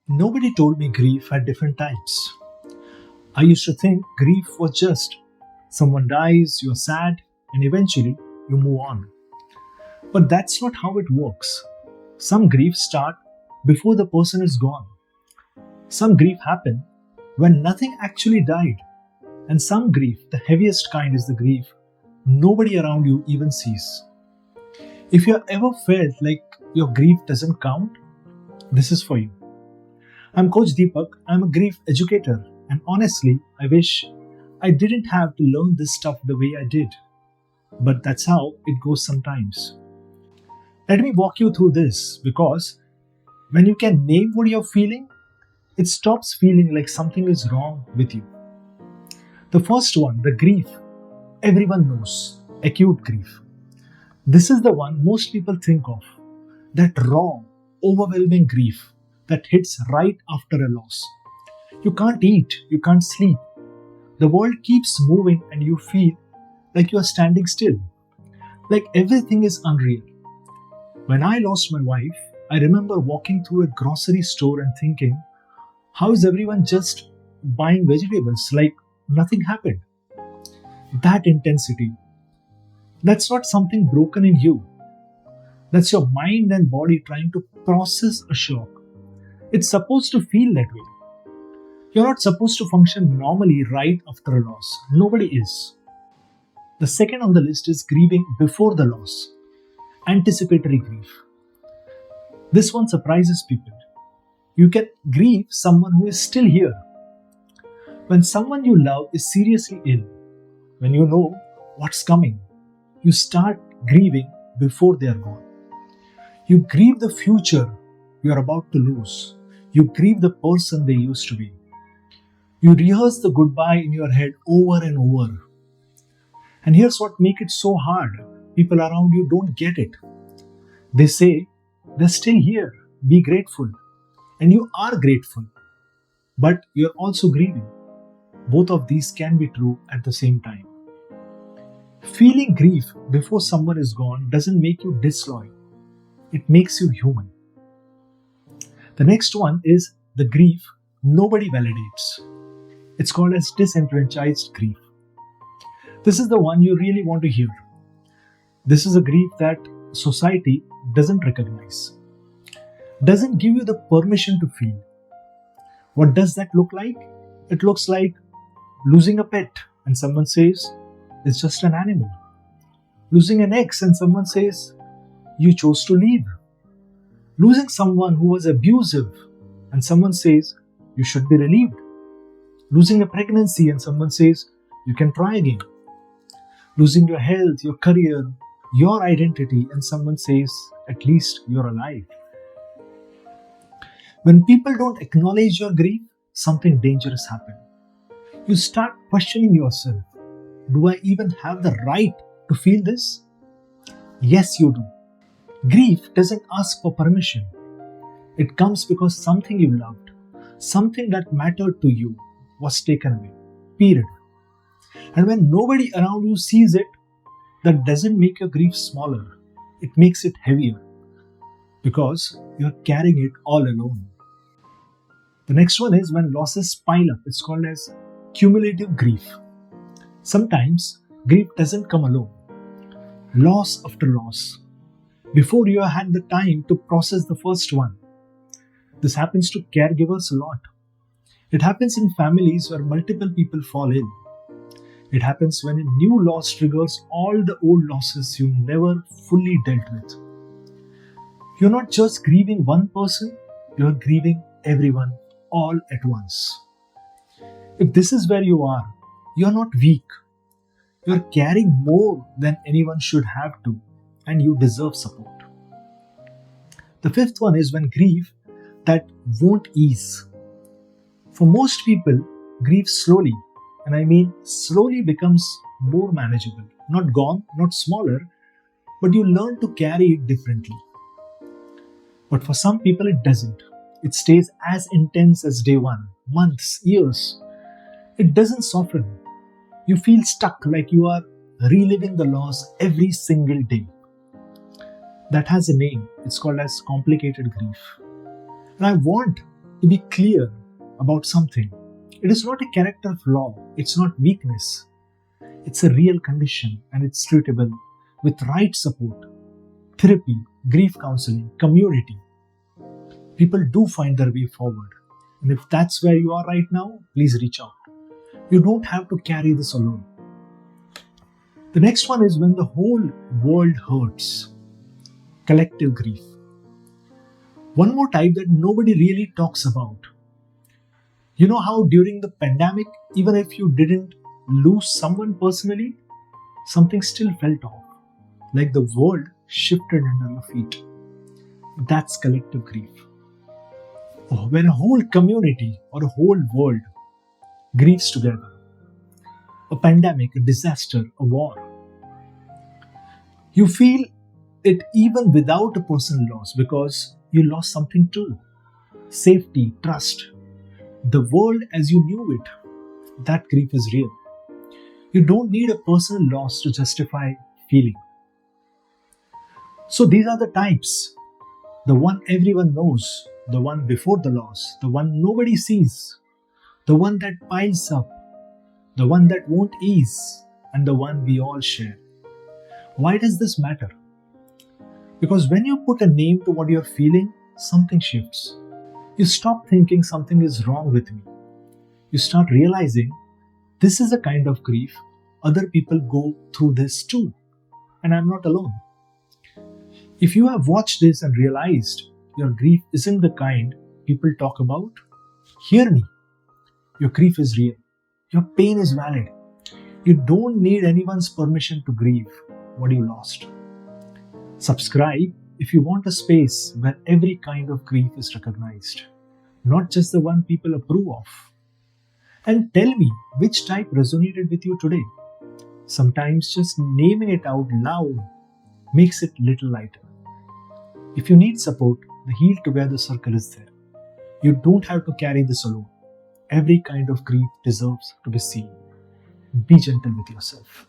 Nobody told me grief had different types. I used to think grief was just someone dies, you're sad, and eventually you move on. But that's not how it works. Some griefs start before the person is gone. Some grief happen when nothing actually died. And some grief, the heaviest kind, is the grief nobody around you even sees. If you have ever felt like your grief doesn't count, this is for you. I'm Coach Deepak. I'm a grief educator, and honestly, I wish I didn't have to learn this stuff the way I did. But that's how it goes sometimes. Let me walk you through this because when you can name what you're feeling, it stops feeling like something is wrong with you. The first one, the grief, everyone knows, acute grief. This is the one most people think of, that raw, overwhelming grief that hits right after a loss. You can't eat, you can't sleep. The world keeps moving and you feel like you are standing still, like everything is unreal. When I lost my wife, I remember walking through a grocery store and thinking, how is everyone just buying vegetables like nothing happened? That intensity, that's not something broken in you. That's your mind and body trying to process a shock. It's supposed to feel that way. You're not supposed to function normally right after a loss. Nobody is. The second on the list is grieving before the loss. Anticipatory grief. This one surprises people. You can grieve someone who is still here. When someone you love is seriously ill, when you know what's coming, you start grieving before they are gone. You grieve the future you are about to lose. You grieve the person they used to be. You rehearse the goodbye in your head over and over. And here's what makes it so hard. People around you don't get it. They say, they're still here. Be grateful. And you are grateful. But you're also grieving. Both of these can be true at the same time. Feeling grief before someone is gone doesn't make you disloyal. It makes you human. The next one is the grief nobody validates. It's called as disenfranchised grief. This is the one you really want to hear. This is a grief that society doesn't recognize, doesn't give you the permission to feel. What does that look like? It looks like losing a pet and someone says, it's just an animal. Losing an ex and someone says, you chose to leave. Losing someone who was abusive and someone says, you should be relieved. Losing a pregnancy and someone says, you can try again. Losing your health, your career, your identity, and someone says, at least you're alive. When people don't acknowledge your grief, something dangerous happens. You start questioning yourself. Do I even have the right to feel this? Yes, you do. Grief doesn't ask for permission. It comes because something you loved, something that mattered to you, was taken away. Period. And when nobody around you sees it, that doesn't make your grief smaller. It makes it heavier because you're carrying it all alone. The next one is when losses pile up. It's called as cumulative grief. Sometimes grief doesn't come alone. Loss after loss. Before you had the time to process the first one. This happens to caregivers a lot. It happens in families where multiple people fall ill. It happens when a new loss triggers all the old losses you never fully dealt with. You're not just grieving one person, you're grieving everyone all at once. If this is where you are, you're not weak. You're carrying more than anyone should have to, and you deserve support. The fifth one is when grief that won't ease. For most people, grief slowly, and I mean slowly, becomes more manageable. Not gone, not smaller, but you learn to carry it differently. But for some people, it doesn't. It stays as intense as day one, months, years. It doesn't soften. You feel stuck, like you are reliving the loss every single day. That has a name. It's called as complicated grief. And I want to be clear about something. It is not a character flaw, it's not weakness. It's a real condition and it's treatable with right support, therapy, grief counseling, community. People do find their way forward. And if that's where you are right now, please reach out. You don't have to carry this alone. The next one is when the whole world hurts. Collective grief. One more type that nobody really talks about. You know how during the pandemic, even if you didn't lose someone personally, something still felt off, like the world shifted under your feet. That's collective grief. Oh, when a whole community or a whole world grieves together. A pandemic, a disaster, a war. You feel it even without a personal loss because you lost something too. Safety, trust, the world as you knew it. That grief is real. You don't need a personal loss to justify feeling. So these are the types. The one everyone knows, the one before the loss, the one nobody sees, the one that piles up, the one that won't ease, and the one we all share. Why does this matter? Because when you put a name to what you're feeling, something shifts. You stop thinking something is wrong with me. You start realizing this is a kind of grief. Other people go through this too, and I'm not alone. If you have watched this and realized your grief isn't the kind people talk about, hear me. Your grief is real. Your pain is valid. You don't need anyone's permission to grieve what you lost. Subscribe if you want a space where every kind of grief is recognized, not just the one people approve of. And tell me which type resonated with you today. Sometimes just naming it out loud makes it little lighter. If you need support, the Heal Together Circle is there. You don't have to carry this alone. Every kind of grief deserves to be seen. Be gentle with yourself.